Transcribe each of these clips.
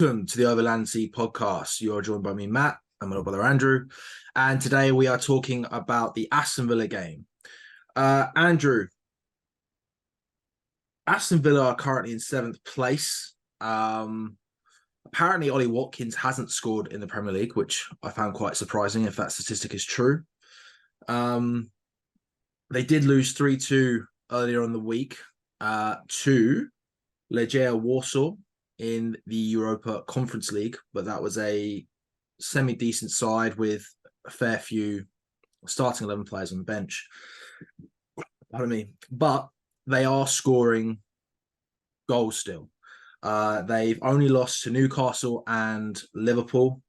Welcome to the Overland Sea podcast. You're joined by me, Matt, and my little brother Andrew. And today we are talking about the Aston Villa game. Andrew, Aston Villa are currently in seventh place. Apparently, Ollie Watkins hasn't scored in the Premier League, which I found quite surprising if that statistic is true. They did lose 3-2 earlier in the week to Legia Warsaw in the Europa Conference League, but that was a semi-decent side with a fair few starting 11 players on the bench. Pardon me. But they are scoring goals still. They've only lost to Newcastle and Liverpool,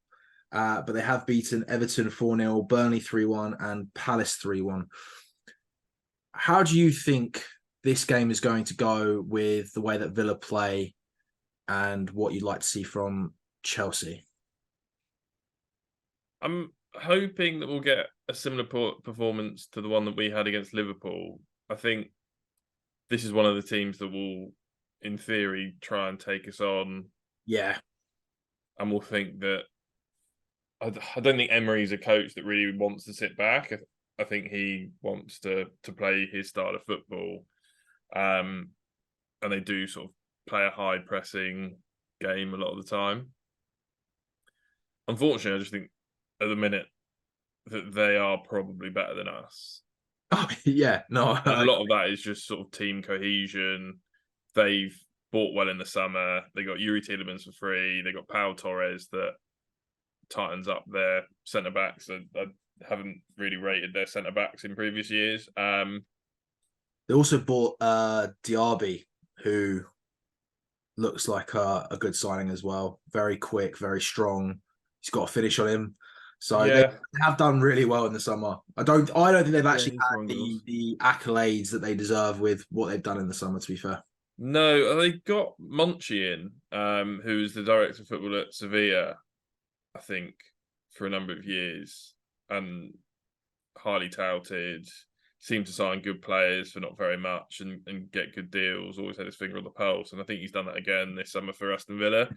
but they have beaten Everton 4-0, Burnley 3-1, and Palace 3-1. How do you think this game is going to go with the way that Villa play and what you'd like to see from Chelsea? I'm hoping that we'll get a similar performance to the one that we had against Liverpool. I think this is one of the teams that will, in theory, try and take us on. Yeah. And we'll think that... I don't think Emery's a coach that really wants to sit back. I think he wants to play his style of football. And they do sort of play a high pressing game a lot of the time. Unfortunately, I just think at the minute that they are probably better than us. Oh, yeah, no. A lot of that is just sort of team cohesion. They've bought well in the summer. They got Yuri Tielemans for free. They got Pau Torres that tightens up their centre backs. I haven't really rated their centre backs in previous years. They also bought Diaby, who looks like a good signing as well. Very quick, very strong. He's got a finish on him. So yeah, they have done really well in the summer. I don't think they've actually had the the accolades that they deserve with what they've done in the summer, to be fair. No, they got Monchi in, who's the director of football at Sevilla, I think, for a number of years, and highly touted. Seemed to sign good players for not very much and get good deals. Always had his finger on the pulse, and I think he's done that again this summer for Aston Villa.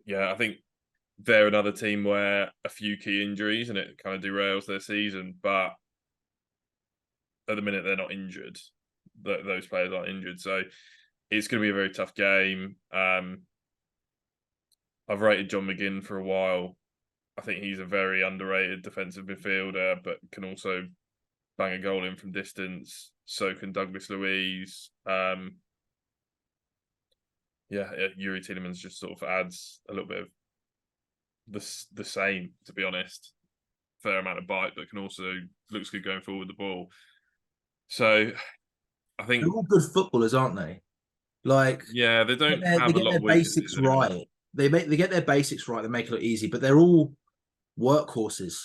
Yeah, I think they're another team where a few key injuries and it kind of derails their season. But at the minute, they're not injured. Those players aren't injured, so it's going to be a very tough game. I've rated John McGinn for a while. I think he's a very underrated defensive midfielder, but can also bang a goal in from distance. So can Douglas Luiz. Yuri Tielemans just sort of adds a little bit of the same, to be honest. Fair amount of bite, but can also looks good going forward with the ball. So I think they're all good footballers, aren't they? Like, yeah, they don't have a lot of basics right. They get their basics right. They make it look easy, but they're all workhorses.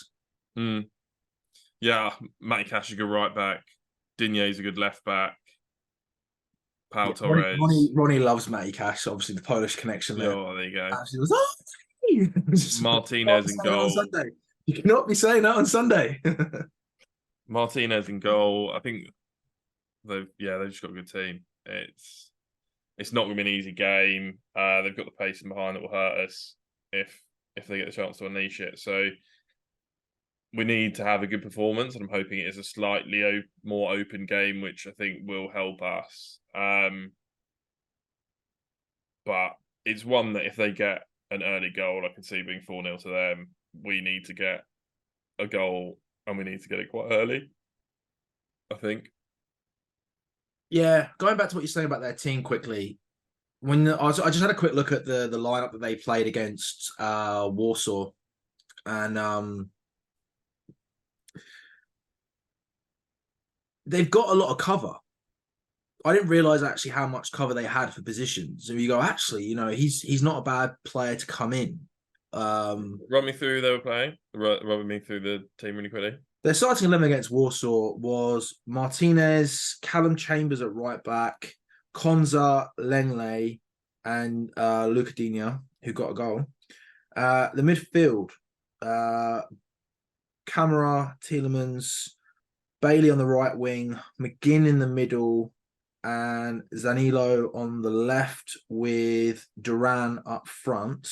Yeah, Matty Cash is a good right back. Digne's a good left back. Pau Torres. Ronnie loves Matty Cash. Obviously, the Polish connection there. Oh, there you go. Martinez in goal. On Sunday. You cannot be saying that on Sunday. Martinez in goal. I think they've just got a good team. It's not going to be an easy game. They've got the pace in behind that will hurt us if they get the chance to unleash it. So we need to have a good performance, and I'm hoping it is a slightly more open game, which I think will help us. But it's one that if they get an early goal, I can see being 4-0 to them. We need to get a goal, and we need to get it quite early, I think. Yeah, going back to what you're saying about their team quickly. I just had a quick look at the lineup that they played against Warsaw, and they've got a lot of cover. I didn't realize actually how much cover they had for positions. So you go, actually, he's not a bad player to come in. Run me through who they were playing. Run me through the team really quickly. Their starting 11 against Warsaw was Martinez, Callum Chambers at right back, Konza, Lengley, and Luca Digne, who got a goal. The midfield, Camara, Tielemans, Bailey on the right wing, McGinn in the middle, and Zanilo on the left with Duran up front.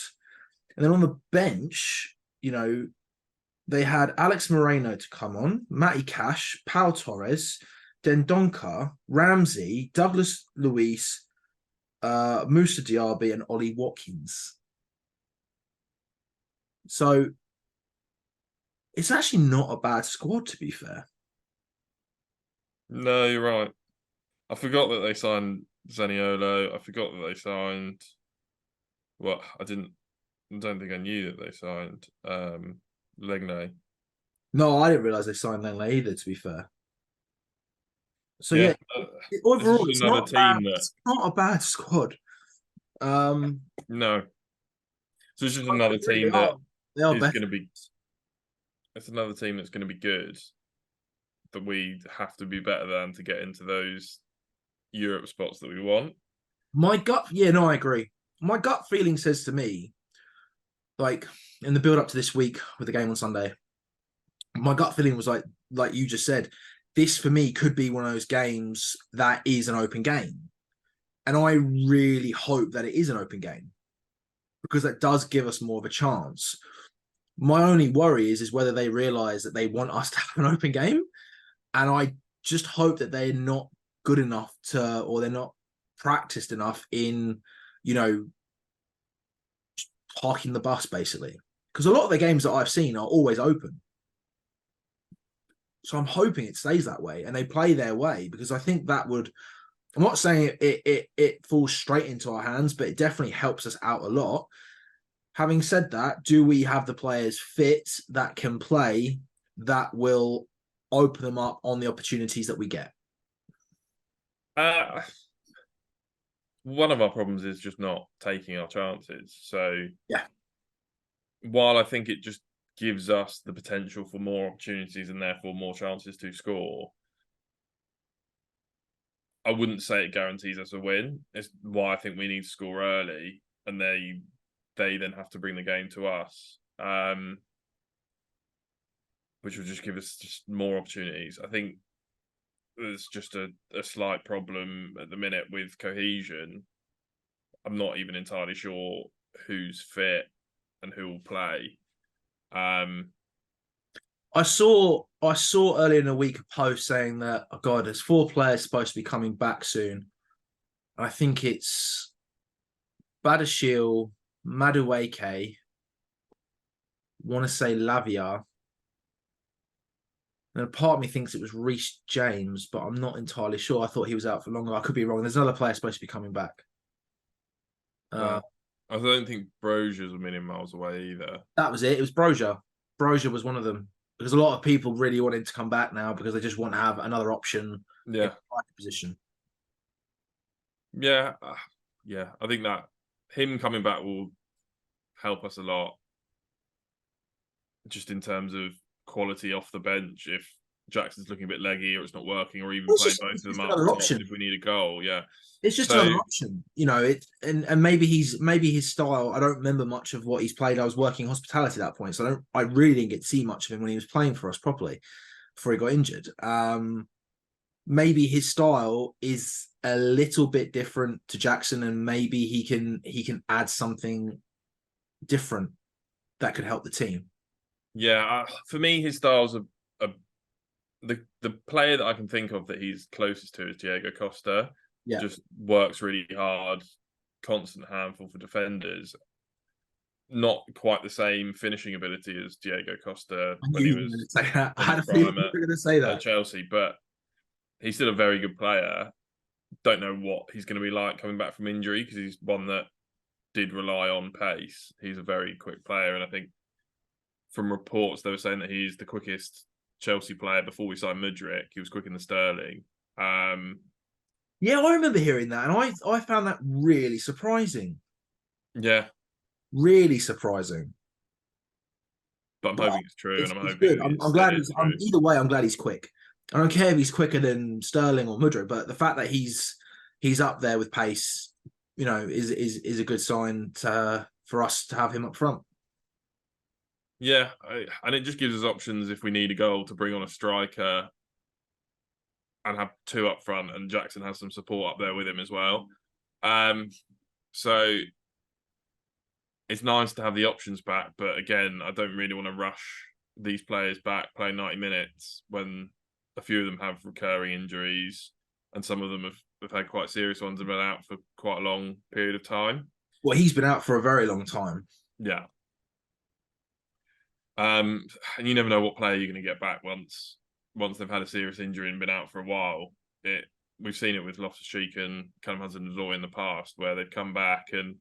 And then on the bench, they had Alex Moreno to come on, Matty Cash, Pau Torres, Dendonka, Ramsey, Douglas Luiz, Musa Diaby, and Ollie Watkins. So it's actually not a bad squad, to be fair. No, you're right. I forgot that they signed Zaniolo. I forgot that they signed. Well, I don't think I knew that they signed Legne. No, I didn't realise they signed Langley either, to be fair. So Yeah, this is overall, just another team that it's not a bad squad. no. So it's just another They team that are, they are is better. going to be. It's another team that's going to be good. That we have to be better than to get into those Europe spots that we want. I agree. My gut feeling says to me, like in the build up to this week with the game on Sunday, my gut feeling was like you just said, this for me could be one of those games that is an open game. And I really hope that it is an open game because that does give us more of a chance. My only worry is whether they realize that they want us to have an open game. And I just hope that they're not good enough or they're not practiced enough in, parking the bus, basically. Because a lot of the games that I've seen are always open. So I'm hoping it stays that way and they play their way because I think that would. I'm not saying it falls straight into our hands, but it definitely helps us out a lot. Having said that, do we have the players fit that can play that will open them up on the opportunities that we get? One of our problems is just not taking our chances. So yeah, while I think it just gives us the potential for more opportunities and therefore more chances to score, I wouldn't say it guarantees us a win. It's why I think we need to score early, and they then have to bring the game to us, which will just give us just more opportunities. I think there's just a slight problem at the minute with cohesion. I'm not even entirely sure who's fit and who will play. I saw earlier in the week a post saying that there's 4 players supposed to be coming back soon. I think it's Badashil, Madueke, want to say Lavia. And a part of me thinks it was Reece James, but I'm not entirely sure. I thought he was out for longer. I could be wrong. There's another player supposed to be coming back. I don't think Brozier's a million miles away either. That was it. It was Brozier. Brozier was one of them because a lot of people really wanted to come back now because they just want to have another option in the position. Yeah, I think that him coming back will help us a lot, just in terms of quality off the bench. If Jackson's looking a bit leggy or it's not working, or even play both of them up top if we need a goal. Yeah, it's just another option, and maybe his style. I don't remember much of what he's played. I was working hospitality at that point, so I really didn't get to see much of him when he was playing for us properly before he got injured. Maybe his style is a little bit different to Jackson, and maybe he can add something different that could help the team. Yeah, for me, his style's the player that I can think of that he's closest to is Diego Costa. Yeah, just works really hard, constant handful for defenders. Not quite the same finishing ability as Diego Costa when he was I had a feeling you were going to say that at Chelsea, but he's still a very good player. Don't know what he's going to be like coming back from injury because he's one that did rely on pace. He's a very quick player, and I think from reports they were saying that he's the quickest Chelsea player before we signed Mudryk. He was quicker than Sterling. Yeah, I remember hearing that, and I found that really surprising. Yeah, really surprising. but I'm hoping it's true, and I'm hoping good. I'm glad he's. Either way, I'm glad he's quick. I don't care if he's quicker than Sterling or Mudryk, but the fact that he's up there with pace, is a good sign for us to have him up front. Yeah, and it just gives us options if we need a goal to bring on a striker and have two up front, and Jackson has some support up there with him as well. So it's nice to have the options back, but again, I don't really want to rush these players back playing 90 minutes when a few of them have recurring injuries and some of them have had quite serious ones and been out for quite a long period of time. Well, he's been out for a very long time. Yeah. And you never know what player you're going to get back once they've had a serious injury and been out for a while. We've seen it with Loftus-Cheek and Callum Hudson-Odoi in the past, where they've come back and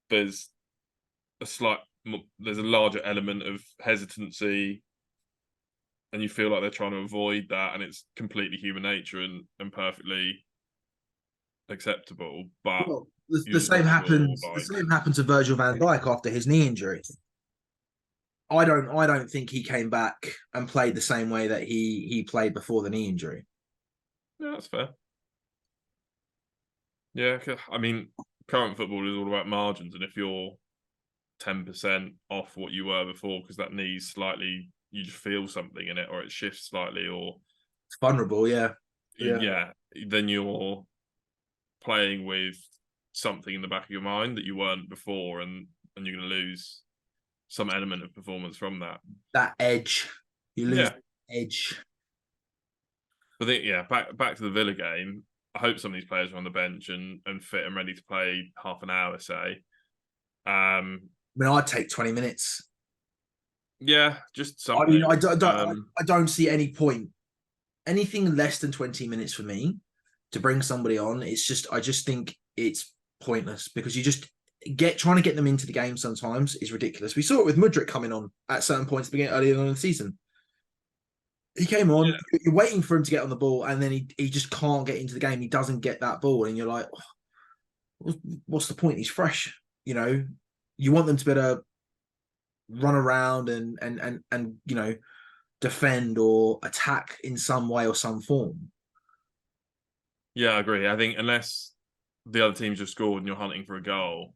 there's a larger element of hesitancy, and you feel like they're trying to avoid that, and it's completely human nature and perfectly acceptable. But well, the same happened. The same happened to Virgil van Dijk after his knee injury. I don't think he came back and played the same way that he played before the knee injury. Yeah, that's fair. Yeah, I mean, current football is all about margins, and if you're 10% off what you were before because that knee's slightly, you just feel something in it, or it shifts slightly, or it's vulnerable, yeah, then you're playing with something in the back of your mind that you weren't before, and you're going to lose some element of performance from that. That edge, you lose edge. But back to the Villa game. I hope some of these players are on the bench and fit and ready to play half an hour, say. I mean, I'd take 20 minutes. Yeah, just something. I mean, I don't see any point. Anything less than 20 minutes for me to bring somebody on, I just think it's pointless, because you just trying to get them into the game sometimes is ridiculous. We saw it with Mudryk coming on at certain points earlier on in the season. He came on, you're waiting for him to get on the ball, and then he just can't get into the game. He doesn't get that ball, and you're like, what's the point? He's fresh. You want them to be able to run around and defend or attack in some way or some form. Yeah, I agree. I think unless the other team's just scored and you're hunting for a goal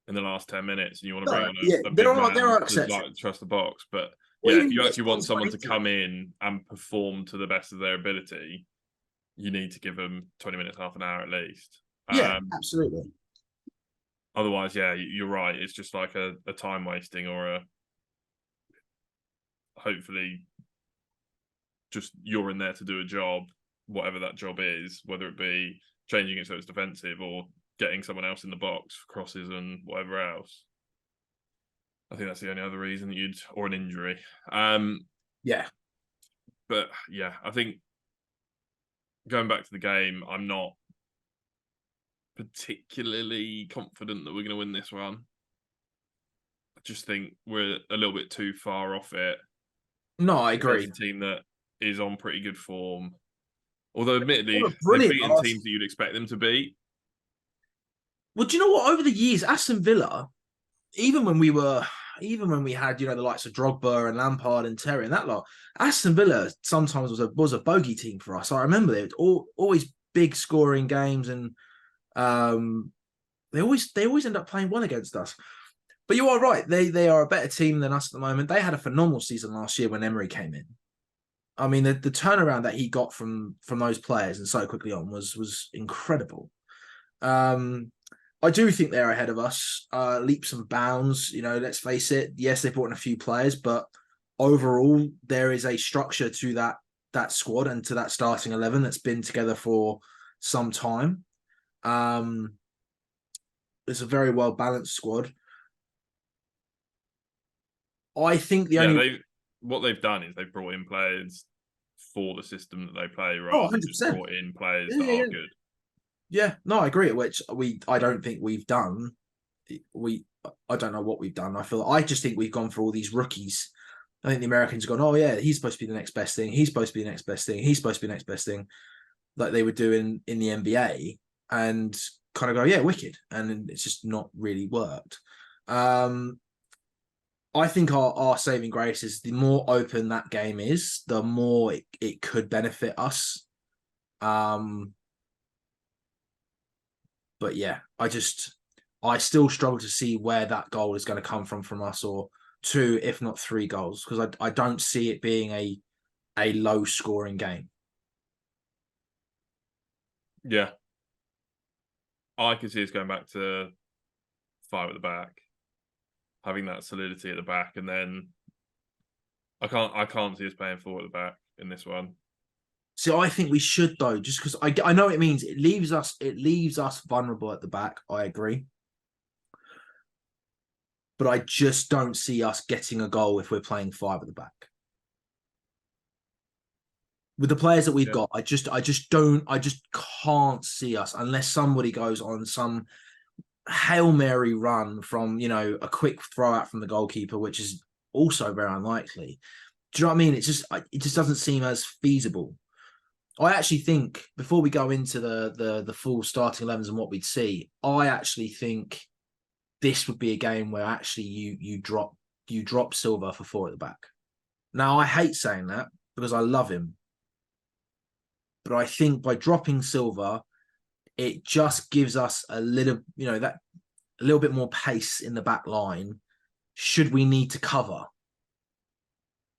in the last 10 minutes and you want to bring on a big man to trust the box, but if you actually want someone to come in and perform to the best of their ability, you need to give them 20 minutes, half an hour at least. Yeah, absolutely. Otherwise, you're right. It's just like a time wasting, or hopefully just you're in there to do a job, whatever that job is, whether it be changing it so it's defensive or getting someone else in the box for crosses and whatever else. I think that's the only other reason or an injury. Yeah. But I think going back to the game, I'm not particularly confident that we're going to win this one. I just think we're a little bit too far off it. No, I agree. It's a team that is on pretty good form. Although, admittedly, they've beaten teams that you'd expect them to beat. Well, do you know what? Over the years, Aston Villa, even when we had, the likes of Drogba and Lampard and Terry and that lot, Aston Villa sometimes was a bogey team for us. I remember it always big scoring games, and they always end up playing well against us. But you are right; they are a better team than us at the moment. They had a phenomenal season last year when Emery came in. I mean, the turnaround that he got from those players and so quickly on was incredible. I do think they're ahead of us, leaps and bounds. Let's face it. Yes, they brought in a few players, but overall, there is a structure to that squad and to that starting 11 that's been together for some time. It's a very well balanced squad. I think what they've done is they've brought in players for the system that they play, rather than just brought in players that are good. Yeah, no, I agree. Which I don't think we've done. I don't know what we've done. I just think we've gone for all these rookies. I think the Americans have gone, oh yeah, he's supposed to be the next best thing. He's supposed to be the next best thing. He's supposed to be the next best thing, like they would do in the NBA, and kind of go, yeah, wicked, and it's just not really worked. I think our saving grace is the more open that game is, the more it could benefit us. But yeah, I still struggle to see where that goal is going to come from us, or 2, if not 3 goals, because I don't see it being a low scoring game. Yeah, I could see us going back to 5 at the back, having that solidity at the back, and then I can't see us playing 4 at the back in this one. So I think we should though, just because I know it means it leaves us vulnerable at the back. I agree, but I just don't see us getting a goal if we're playing 5 at the back. With the players that we've Yeah. got, I just can't see us unless somebody goes on some Hail Mary run from, a quick throw out from the goalkeeper, which is also very unlikely. Do you know what I mean? It just doesn't seem as feasible. I actually think before we go into the full starting 11s and what we'd see, I actually think this would be a game where actually you drop Silva for 4 at the back. Now I hate saying that because I love him, but I think by dropping Silva, it just gives us a little, that a little bit more pace in the back line. Should we need to cover,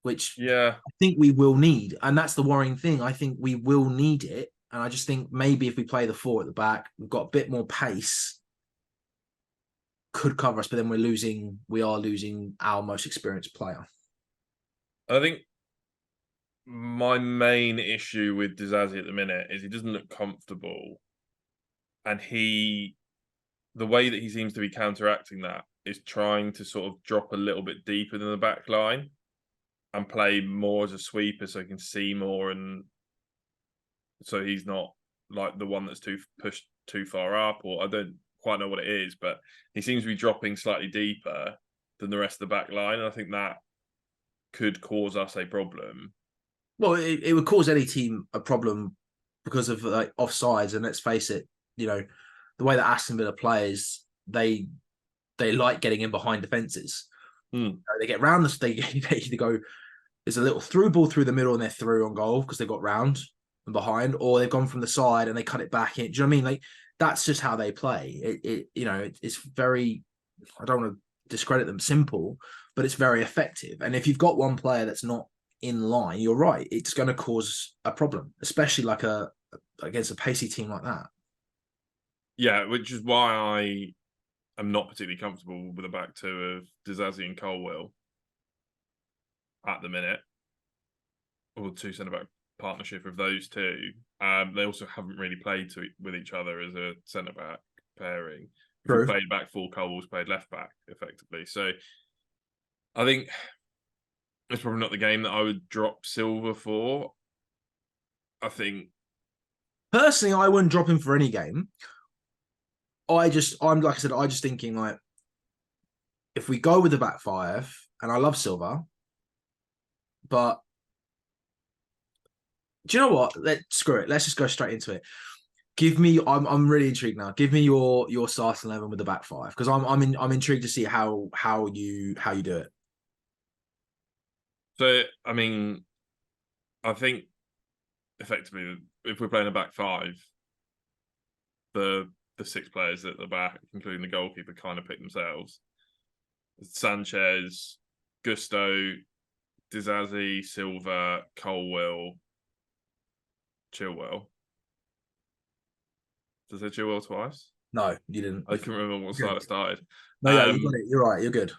which Yeah, I think we will need, and that's the worrying thing. I think we will need it, and I just think maybe if we play the 4 at the back, we've got a bit more pace, could cover us, but then we are losing our most experienced player. I think my main issue with Disasi at the minute is he doesn't look comfortable, and the way that he seems to be counteracting that is trying to sort of drop a little bit deeper than the back line and play more as a sweeper so he can see more, and so he's not like the one that's too pushed too far up, or I don't quite know what it is, but he seems to be dropping slightly deeper than the rest of the back line. And I think that could cause us a problem. Well, it would cause any team a problem because of like offsides, and let's face it, the way that Aston Villa plays, they like getting in behind defenses. They get round this. They either go. There's a little through ball through the middle, and they're through on goal because they got round and behind, or they've gone from the side and they cut it back in. Do you know what I mean? Like that's just how they play. It's very. I don't want to discredit them. Simple, but it's very effective. And if you've got one player that's not in line, you're right. It's going to cause a problem, especially like against a pacey team like that. Yeah, which is why I am not particularly comfortable with the back two of Disasi and Colwill at the minute, or the two centre back partnership of those two. They also haven't really played with each other as a centre back pairing. If we played back four, Colwill's played left back effectively. So I think it's probably not the game that I would drop Silva for. I think personally, I wouldn't drop him for any game. I'm like I said, I just thinking like if we go with the back 5, and I love Silva, but do you know what? Screw it. Let's just go straight into it. Give me. I'm really intrigued now. Give me your starting 11 with the back 5 because I'm intrigued to see how you do it. so. I mean, I think effectively, if we're playing a back 5, the 6 players at the back, including the goalkeeper, kind of pick themselves. Sanchez, Gusto, Disasi, Silva, Colwill, Chilwell. Does it Chilwell twice? No, you didn't. I can't remember what side I started. No, yeah, you got it. You're right. You're good.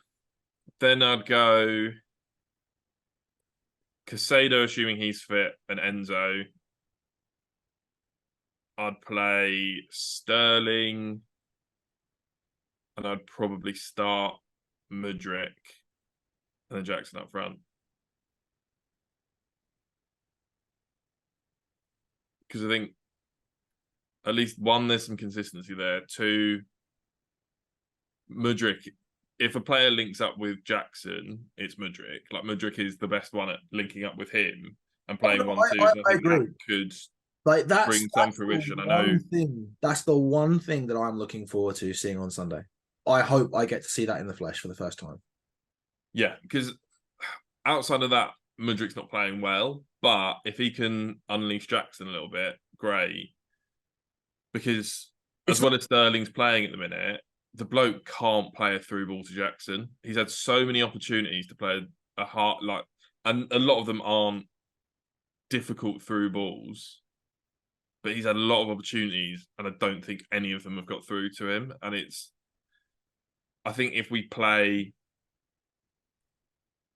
Then I'd go Casado, assuming he's fit, and Enzo. I'd play Sterling, and I'd probably start Mudryk and then Jackson up front. Because I think at least one, there's some consistency there. 2, Mudryk, if a player links up with Jackson, it's Mudryk. Like Mudryk is the best one at linking up with him and playing 1-2. So I think agree. that could Like bring some fruition. I know. That's the one thing that I'm looking forward to seeing on Sunday. I hope I get to see that in the flesh for the first time. Yeah, because outside of that, Mudryk's not playing well. But if he can unleash Jackson a little bit, great. Because as well as Sterling's playing at the minute, the bloke can't play a through ball to Jackson. He's had so many opportunities to play a hard, and a lot of them aren't difficult through balls. but he's had a lot of opportunities, and I don't think any of them have got through to him. And I think if we play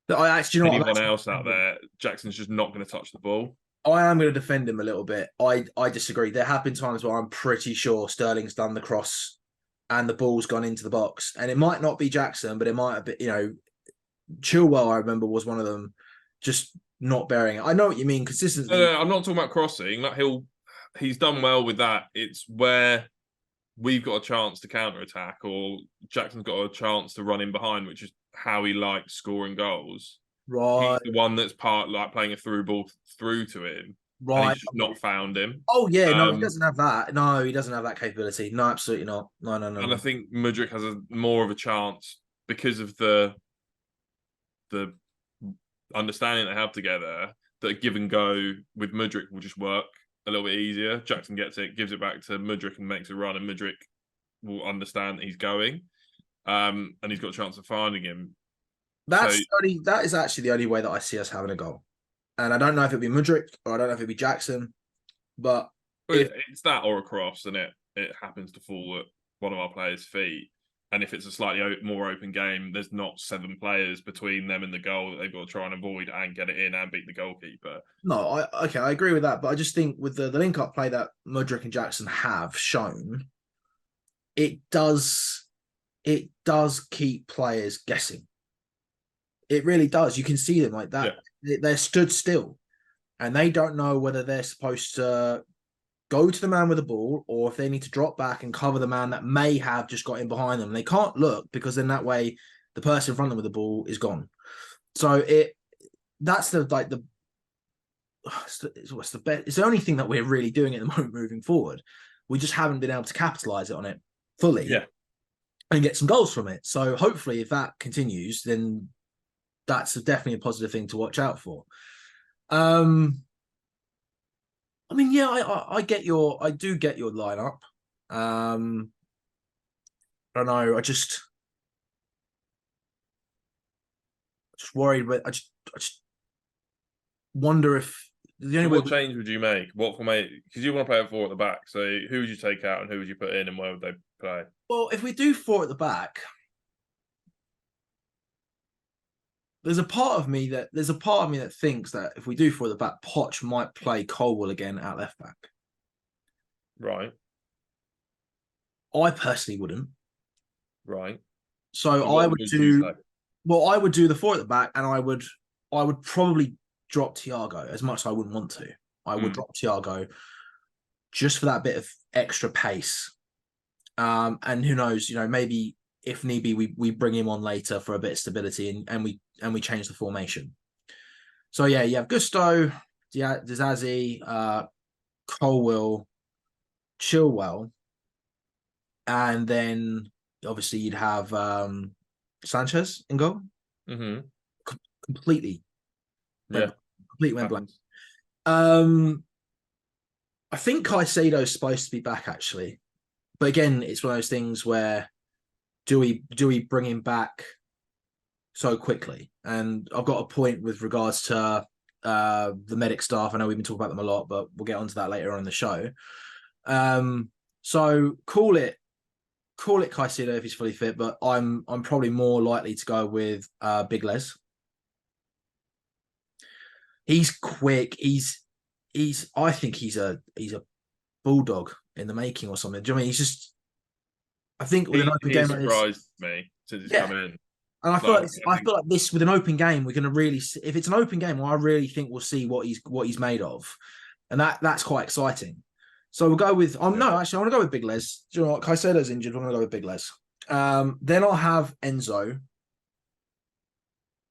But I actually, you know what, anyone else out there, Jackson's just not going to touch the ball. I am going to defend him a little bit. I disagree. There have been times where I'm pretty sure Sterling's done the cross and the ball's gone into the box. And it might not be Jackson, but it might have been, Chilwell, I remember, was one of them, just not bearing it. I know what you mean, consistency. No, I'm not talking about crossing. Like he's done well with that. It's where we've got a chance to counter-attack, or Jackson's got a chance to run in behind, which is how he likes scoring goals. Right. He's the one that's playing a through ball through to him. Right. And he's just not found him. Oh, yeah. No, he doesn't have that. No, he doesn't have that capability. No, absolutely not. No. And I think Mudryk has more of a chance because of the understanding they have together, that a give and go with Mudryk will just work a little bit easier. Jackson gets it, gives it back to Mudryk and makes a run, and Mudryk will understand that he's going. And he's got a chance of finding him. That is actually the only way that I see us having a goal. And I don't know if it'd be Mudryk or I don't know if it'd be Jackson, but it's that or a cross, and it happens to fall at one of our players' feet. And if it's a slightly more open game, there's not 7 players between them and the goal that they've got to try and avoid and get it in and beat the goalkeeper. No, I agree with that. But I just think with the link-up play that Mudryk and Jackson have shown, it does keep players guessing. It really does. You can see them like that. Yeah. They're stood still and they don't know whether they're supposed to go to the man with the ball or if they need to drop back and cover the man that may have just got in behind them. They can't look because then that way the person in front of them with the ball is gone. So that's the what's the best. It's the only thing that we're really doing at the moment moving forward. We just haven't been able to capitalize on it fully, and get some goals from it. So hopefully, if that continues, then that's definitely a positive thing to watch out for. I mean, yeah, I do get your lineup. I don't know. I just worried, but I just wonder if the only what change would you make? What formation? Because you want to play a 4 at the back. So who would you take out and who would you put in, and where would they play? Well, if we do 4 at the back, there's a part of me that thinks that if we do 4 at the back, Poch might play Colwell again at left back. Right. I personally wouldn't. Right. So I would do. Well, I would do the 4 at the back, and I would probably drop Thiago as much as I wouldn't want to. I would drop Thiago just for that bit of extra pace. And who knows, maybe if need be, we bring him on later for a bit of stability and we change the formation. So yeah, you have Gusto, Dizazi, Colwell, Chilwell, and then obviously you'd have Sanchez in goal. Mm-hmm. Completely. Completely went blank. I think Caicedo's supposed to be back actually. But again, it's one of those things where do we bring him back so quickly? And I've got a point with regards to the medic staff. I know we've been talking about them a lot, but we'll get onto that later on in the show. So call it Caicedo if he's fully fit, but I'm probably more likely to go with Big Les. He's quick. I think he's a bulldog in the making or something. Do you know what I mean? He's just. I think with an open game, surprised me since he's come in. And I feel like this with an open game, we're going to really. If it's an open game, well, I really think we'll see what he's made of, and that's quite exciting. So we'll go with. No, actually, I want to go with Big Les. Do you know what? Caicedo's injured. We're going to go with Big Les. Then I'll have Enzo,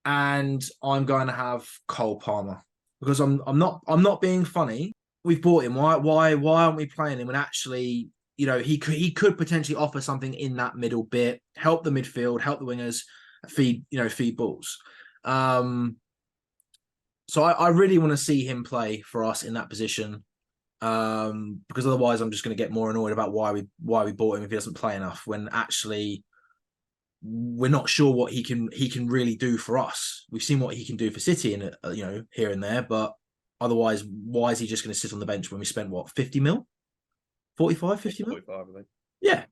and I'm going to have Cole Palmer because I'm not being funny. We've bought him. Why aren't we playing him? And actually, he could potentially offer something in that middle bit, help the midfield, help the wingers, feed balls. So I really want to see him play for us in that position. Because otherwise I'm just going to get more annoyed about why we bought him if he doesn't play enough, when actually we're not sure what he can really do for us. We've seen what he can do for City and here and there, but Otherwise, why is he just going to sit on the bench when we spent, what, 50 mil? 45, 50 mil? 45, I think. Yeah.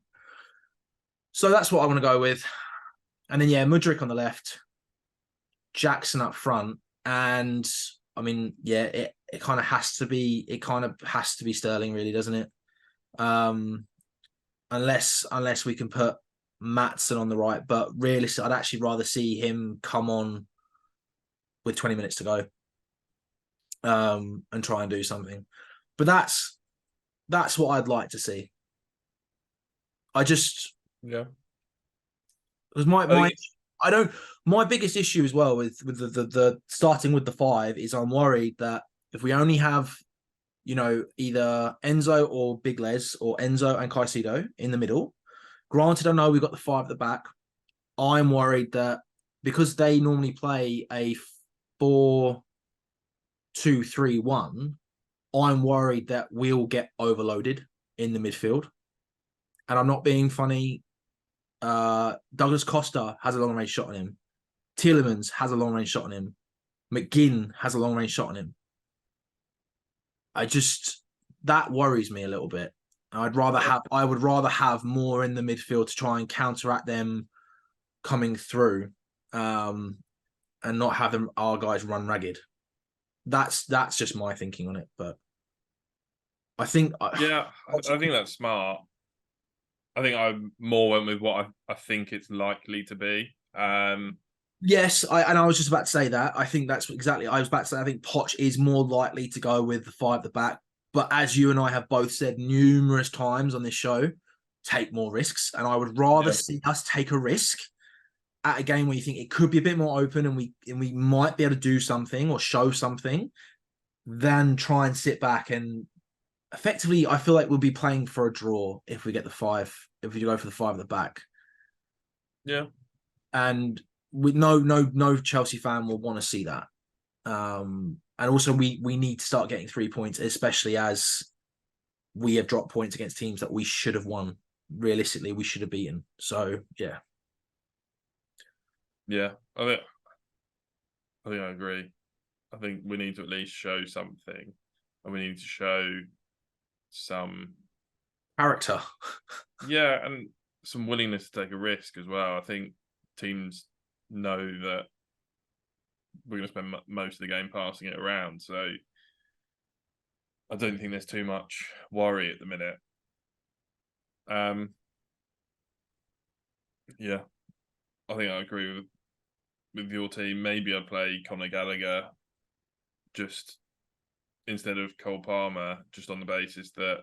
So that's what I want to go with. And then, yeah, Mudryk on the left, Jackson up front. And, I mean, yeah, it kind of has to be Sterling, really, doesn't it? Unless we can put Maatsen on the right. But realistically, I'd actually rather see him come on with 20 minutes to go and try and do something. But that's what I'd like to see. Yeah. Because my biggest issue as well with the starting with the 5 is I'm worried that if we only have, either Enzo or Big Les or Enzo and Caicedo in the middle, granted I know we've got the 5 at the back, I'm worried that because they normally play a 4-2-3-1, I'm worried that we'll get overloaded in the midfield. And I'm not being funny. Douglas Costa has a long range shot on him. Tielemans has a long range shot on him. McGinn has a long range shot on him. That worries me a little bit. I would rather have more in the midfield to try and counteract them coming through, and not have our guys run ragged. That's just my thinking on it. But I think I think that's smart. I think I more went with what I think it's likely to be. Yes, I was just about to say that. I think that's exactly. I was about to say I think Poch is more likely to go with the 5 at the back. But as you and I have both said numerous times on this show, take more risks. And I would rather see us take a risk at a game where you think it could be a bit more open and we might be able to do something or show something, than try and sit back and effectively. I feel like we'll be playing for a draw if we get the 5. If we go for the 5 at the back. Yeah, and with no Chelsea fan will want to see that. And also we need to start getting 3 points, especially as we have dropped points against teams that we should have won. Realistically, we should have beaten. So yeah. Yeah, I think I agree. I think we need to at least show something, and we need to show some character. Yeah, and some willingness to take a risk as well. I think teams know that we're going to spend most of the game passing it around, so I don't think there's too much worry at the minute. Yeah, I think I agree with your team. Maybe I'd play Conor Gallagher just instead of Cole Palmer, just on the basis that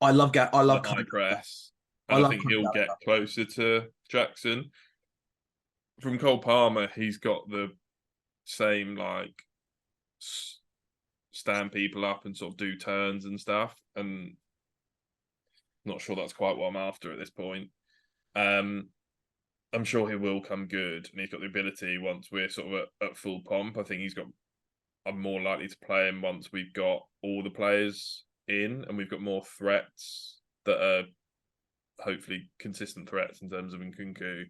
I love high press, and I think he'll get closer to Jackson. From Cole Palmer, he's got the same stand people up and sort of do turns and stuff, and not sure that's quite what I'm after at this point. I'm sure he will come good, and he's got the ability once we're sort of at full pomp. I think I'm more likely to play him once we've got all the players in and we've got more threats that are hopefully consistent threats in terms of Nkunku,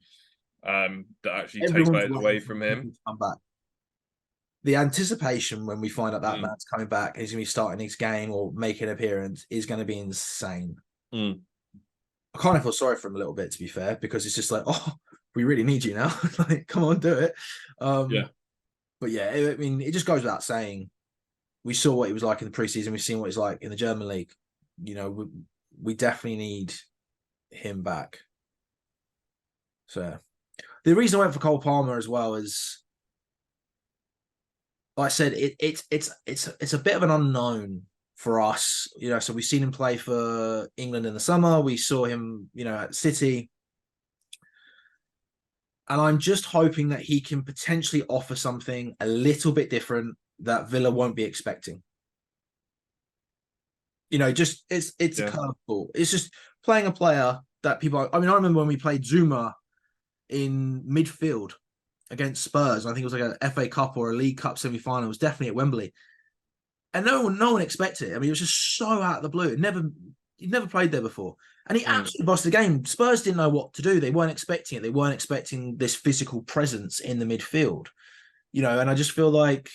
that actually take players away from him. Come back. The anticipation when we find out that man's coming back, he's going to be starting his game or making an appearance, is going to be insane. I kind of feel sorry for him a little bit, to be fair, because it's just like, oh, we really need you now. Like, come on, do it. But yeah, I mean, it just goes without saying. We saw what he was like in the preseason. We've seen what he's like in the German league. We definitely need him back. So the reason I went for Cole Palmer as well is, like I said, it's a bit of an unknown for us. So we've seen him play for England in the summer. We saw him, at City. And I'm just hoping that he can potentially offer something a little bit different that Villa won't be expecting. It's a curveball. It's just playing a player that people. I remember when we played Zuma in midfield against Spurs. I think it was like an FA Cup or a League Cup semi-final. It was definitely at Wembley, and no one expected it. I mean, it was just so out of the blue. He'd never played there before, and he absolutely bossed the game. Spurs didn't know what to do. They weren't expecting it. They weren't expecting this physical presence in the midfield. And I just feel like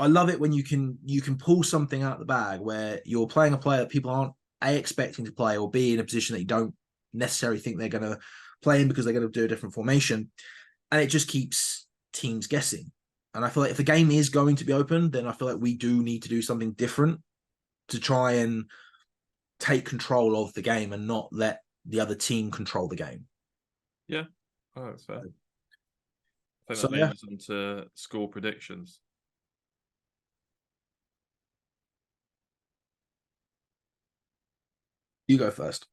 I love it when you can pull something out the bag where you're playing a player that people aren't A, expecting to play, or B, in a position that you don't necessarily think they're going to play in because they're going to do a different formation. And it just keeps teams guessing. And I feel like if the game is going to be open, then I feel like we do need to do something different to try and take control of the game and not let the other team control the game. Yeah, oh, that's fair. I think So that leads us on to score predictions. you go first.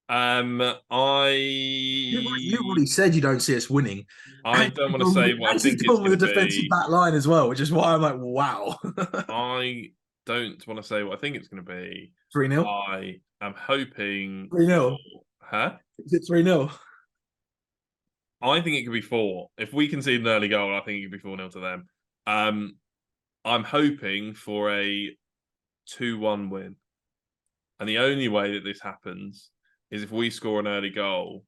I You've already said you don't see us winning. don't want to say what I think it's Gone with going a to defensive be. back line as well, which is why I'm like, wow. I don't want to say what I think it's going to be. 3-0? I am hoping 3-0. for, huh? Is it 3-0? I think it could be 4. If we concede an early goal, I think it could be 4-0 to them. I'm hoping for a 2-1 win. And the only way that this happens is if we score an early goal,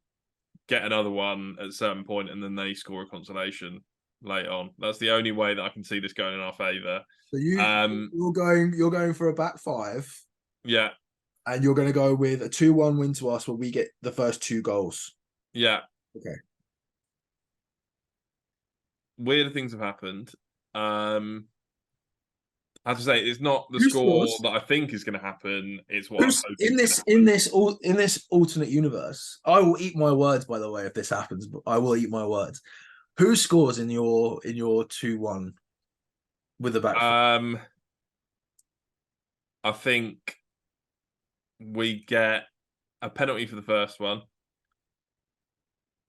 get another one at a certain point, and then they score a consolation late on. That's the only way that I can see this going in our favour. So you're going for a back five, Yeah, and you're going to go with a 2-1 win to us where we get the first 2 goals. yeah. Okay. Weird things have happened. I have to say, it's not the Who score scores? that I think is going to happen. It's what I'm Who's hoping is going to in this alternate universe? I will eat my words. By the way, if this happens, but I will eat my words. Who scores in your 2-1 with the back four? happen. I think we get a penalty for the first one,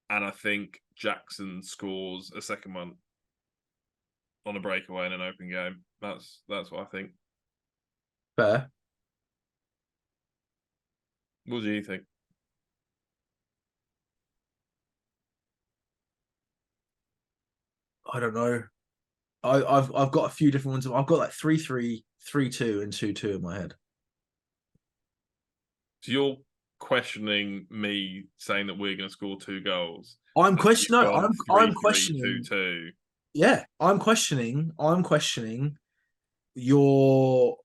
and I think Jackson scores a second one on a breakaway in an open game. That's what I think. Fair. What do you think? I don't know. I've got a few different ones. I've got like 3-3, 3-2, and 2-2 in my head. So you're questioning me saying that we're going to score 2 goals. I'm questioning. No, Gone I'm 3-3, questioning. 2-2. Yeah, I'm questioning. I'm questioning your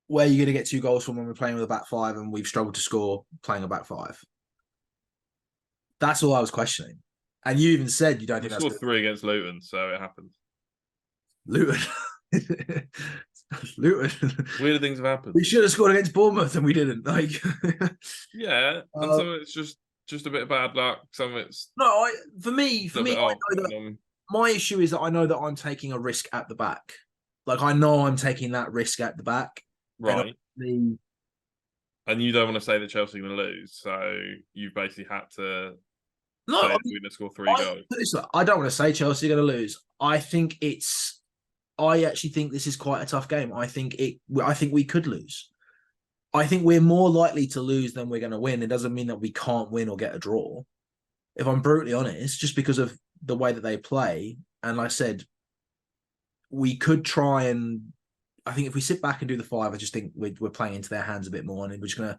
where you're going to get 2 goals from when we're playing with a back five and we've struggled to score playing a back five. That's all I was questioning. And you even said you don't We think that's scored good. 3 against Luton, so it happened. Luton. Luton. Weird things have happened. We should have scored against Bournemouth and we didn't. Like, Yeah, and some of it's just a bit of bad luck. Some of it's no, for a me, little bit, I oh, know that my issue is that I know that I'm taking a risk at the back. Like I know I'm taking that risk at the back. right. And And you don't want to say that Chelsea are going to lose, so you've basically had to no, say I, that we're going to score 3 goals. I don't want to say Chelsea are going to lose. I actually think this is quite a tough game. I think we could lose. I think we're more likely to lose than we're going to win. It doesn't mean that we can't win or get a draw. If I'm brutally honest, just because of the way that they play, and like I said, we could try and. I think if we sit back and do the 5, I just think we're playing into their hands a bit more, and we're just going to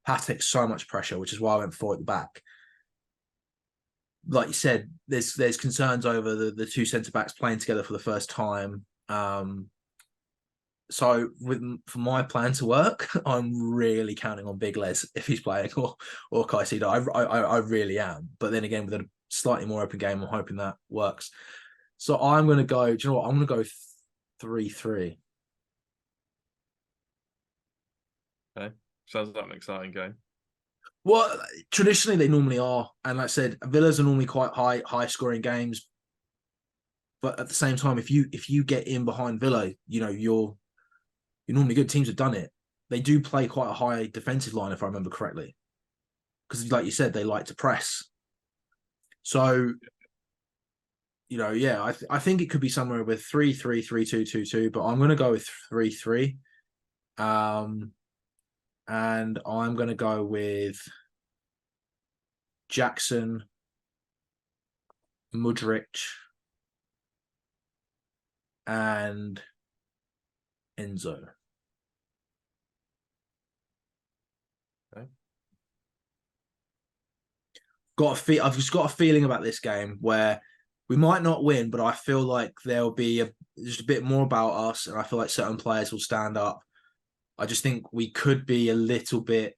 have to take so much pressure, which is why I went 4 at the back. Like you said, there's concerns over the 2 centre backs playing together for the first time. So for my plan to work, I'm really counting on Big Les if he's playing or Caicedo. I really am. But then again, with a slightly more open game, I'm hoping that works. So I'm going to go. Do you know what? I'm going to go 3-3. Okay, sounds like an exciting game. Well, traditionally they normally are, and like I said, Villas are normally quite high scoring games. But at the same time, if you get in behind Villa, you're normally good. Teams have done it. They do play quite a high defensive line, if I remember correctly, because like you said, they like to press. So, yeah, I think it could be somewhere with 3-3, 3-2, 2-2, but I'm going to go with 3-3. And I'm going to go with Jackson, Mudryk, and Enzo. Okay. I've just got a feeling about this game where We might not win, but I feel like there'll be just a bit more about us, and I feel like certain players will stand up. I just think we could be a little bit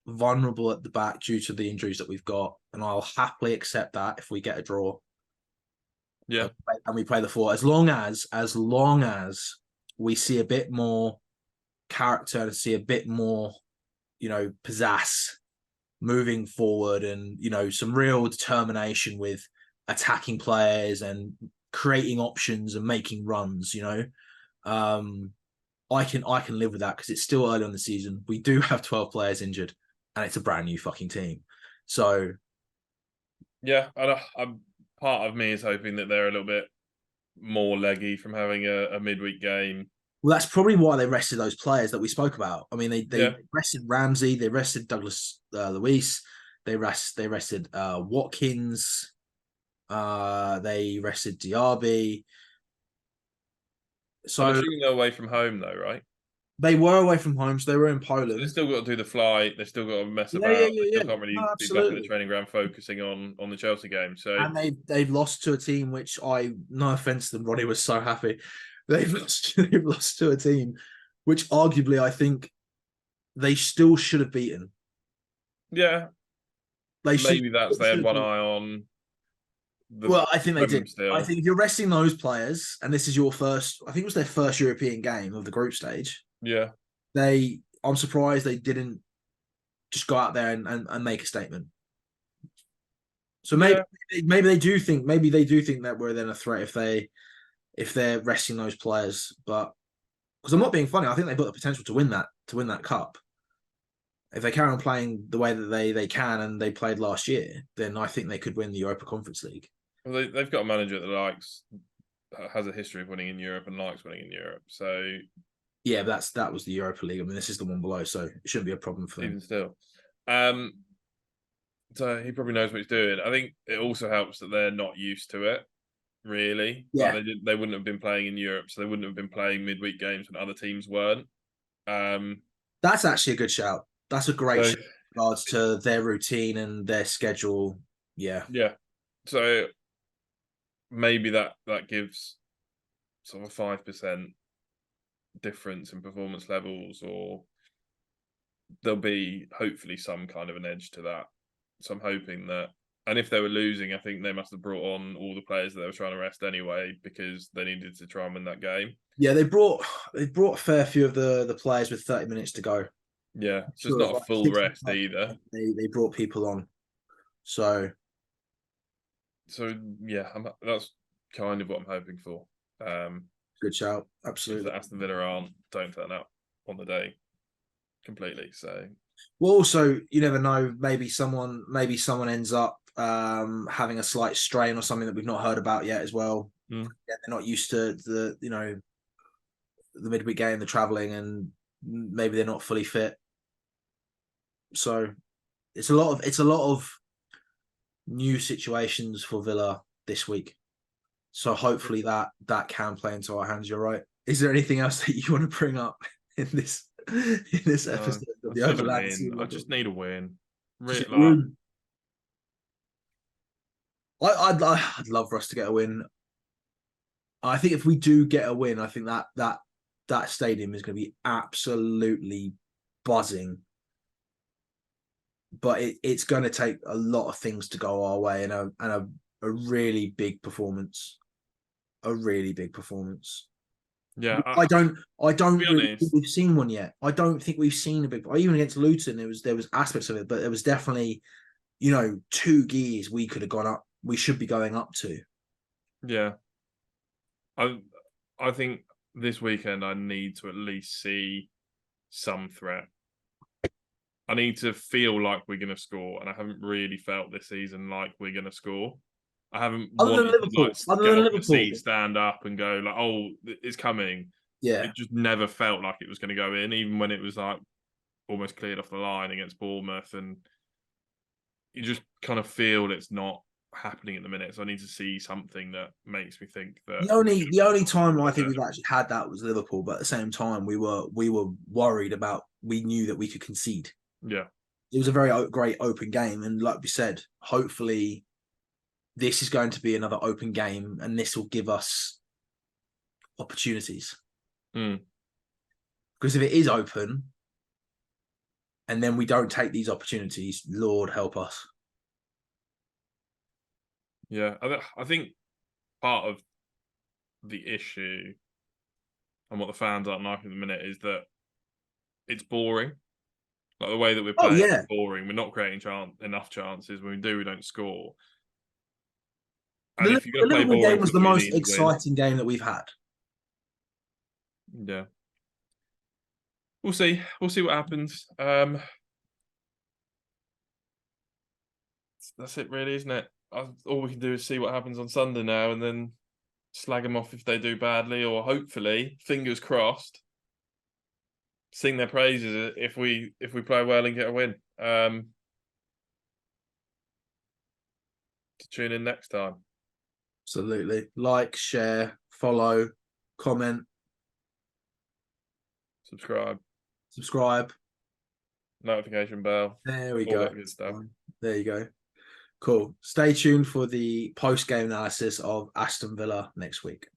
vulnerable at the back due to the injuries that we've got, and I'll happily accept that if we get a draw. Yeah. And we play the 4, as long as we see a bit more character and see a bit more, pizzazz moving forward, and some real determination with attacking players and creating options and making runs. I can live with that because it's still early on the season. We do have 12 players injured, and it's a brand new fucking team. So yeah, I'm part of me is hoping that they're a little bit more leggy from having a midweek game. well, that's probably why they rested those players that we spoke about. I mean, they Yeah. rested Ramsey, they rested Douglas Luiz, they rested Watkins, they rested Diaby. I'm So assuming they're away from home though, right? they were away from home, so they were in So they've Poland. still got to do the flight. They've still got to mess Yeah, yeah, about. They yeah, still yeah. can't really No, be back at the absolutely. training ground focusing on the Chelsea game. So And they've lost to a team which no offense to them, Ronnie was so happy. They've lost to a team which arguably I think they still should have beaten. yeah, They should. maybe that's they had one eye on the Well, I think they Prem did. I still. think if you're resting those players, and this is your first, I think it was their first European game of the group stage. Yeah, I'm surprised they didn't just go out there and make a statement. So maybe yeah, they do think that we're then a threat if they're resting those players. But because I'm not being funny, I think they've got the potential to win that cup. If they carry on playing the way that they can and they played last year, then I think they could win the Europa Conference League. well, they've got a manager that has a history of winning in Europe and likes winning in Europe. So Yeah, that was the Europa League. I mean, this is the one below, so it shouldn't be a problem for them. even still, um, so he probably knows what he's doing. I think it also helps that they're not used to it. Really, Yeah, like they wouldn't have been playing in Europe, so they wouldn't have been playing midweek games when other teams weren't. that's actually a good shout. That's a great So shout in regards to their routine and their schedule. Yeah, yeah, so maybe that gives sort of a 5% difference in performance levels, or there'll be hopefully some kind of an edge to that. So I'm hoping that, and if they were losing, I think they must have brought on all the players that they were trying to rest anyway because they needed to try and win that game. yeah. They brought a fair few of the players with 30 minutes to go. Yeah, so it's Sure, not a like full rest either. They brought people on, so Yeah, that's kind of what I'm hoping for. good shout. If Absolutely. the Aston Villa don't turn up on the day completely. So Well, also you never know. Maybe someone ends up having a slight strain or something that we've not heard about yet as well. mm. Yeah, they're not used to the the midweek game, the traveling, and maybe they're not fully fit. So it's a lot of new situations for Villa this week. So hopefully that can play into our hands. You're right. Is there anything else that you want to bring up in this episode of the Overland? I just need a win. I'd love for us to get a win. I think if we do get a win, I think that stadium is going to be absolutely buzzing. But it's going to take a lot of things to go our way, and a really big performance. A really big performance. Yeah, I don't really think honest, we've seen one yet. I don't think we've seen a big. Even against Luton, there was aspects of it, but there was definitely, 2 gears we could have gone up. We should be going up to. yeah. I think this weekend I need to at least see some threat. I need to feel like we're going to score, and I haven't really felt this season like we're going to score. I haven't wanted to get off the seat, stand up, and go like, "Oh, it's coming." Yeah, it just never felt like it was going to go in, even when it was like almost cleared off the line against Bournemouth, and you just kind of feel it's not happening at the minute. So I need to see something that makes me think that the only time I think we've actually had that was Liverpool, but at the same time we were worried about. We knew that we could concede. Yeah, it was a very great open game, and like we said, hopefully this is going to be another open game, and this will give us opportunities. Mm. Because if it is open, and then we don't take these opportunities, Lord help us. Yeah, I think part of the issue and what the fans aren't liking at the minute is that it's boring. Like the way that we're Oh playing yeah, is boring. We're not creating enough chances. When we do, we don't score. And the, if you're going the to play Liverpool boring game was the football, you most need to win. exciting game that we've had. Yeah, we'll see. We'll see what happens. That's it, really, isn't it? All we can do is see what happens on Sunday now, and then slag them off if they do badly, or hopefully, fingers crossed, sing their praises if we play well and get a win. To tune in next time. Absolutely. Like, share, follow, comment, subscribe. Notification bell. There we All go. that good stuff. There you go. Cool. Stay tuned for the post-game analysis of Aston Villa next week.